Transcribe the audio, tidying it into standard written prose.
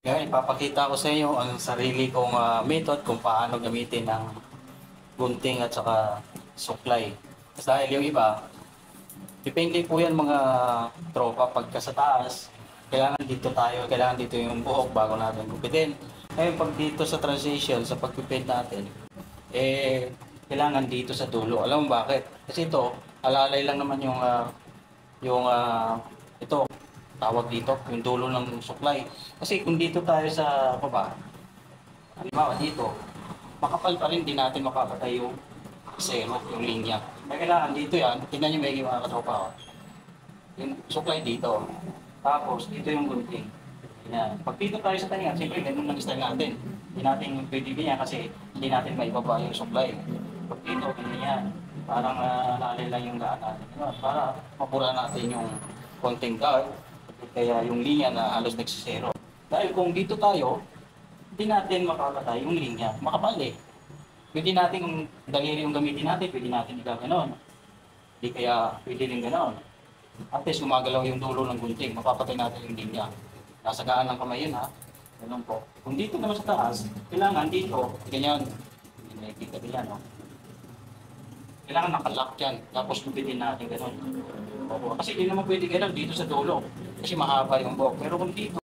Ngayon, ipapakita ko sa inyo ang sarili kong method kung paano gamitin ang gunting at saka suklay. Kasi dahil yung iba, depende po yan mga tropa pagka sa taas, kailangan dito yung buhok bago natin gupitin. Ngayon, pag dito sa transition, sa pagpipid natin, kailangan dito sa dulo. Alam mo bakit? Kasi ito, alalay lang naman ito, tawag dito, yung dulo ng suklay. Kasi kung dito tayo sa baba, halimbawa dito, makapal pa rin, di natin makakatay yung zero, yung linya. Kaya kailangan dito yan, tingnan nyo may mga katropa ko. Yung suklay dito, tapos dito yung gunting. Yan. Pag dito tayo sa tainga, siyempre ganun lang style natin. Hindi natin pwede ganyan kasi hindi natin maibaba yung suklay. Pag dito, ganyan yan. Parang nalay lang yung daan natin. Para mapura natin yung konting guard. Kaya yung linya na halos nagsisero. Dahil kung dito tayo, hindi natin makakatay yung linya. Makapal eh. Pwede natin, daliri yung gamitin natin, pwede natin igaganon. Hindi kaya pwede rin ganon. At least gumagalaw yung dulo ng gunting, mapapatay natin yung linya. Nasagaan ng kamay yun ha. Ganun po. Kung dito naman sa taas, kailangan dito, ganyan. Hindi nakikita ganyan, no? Kailangan nakalock yan. Tapos gupitin natin ganun. Kasi hindi naman pwede ganun dito sa dulo. Kasi mahaba yung buhok. Pero kung dito,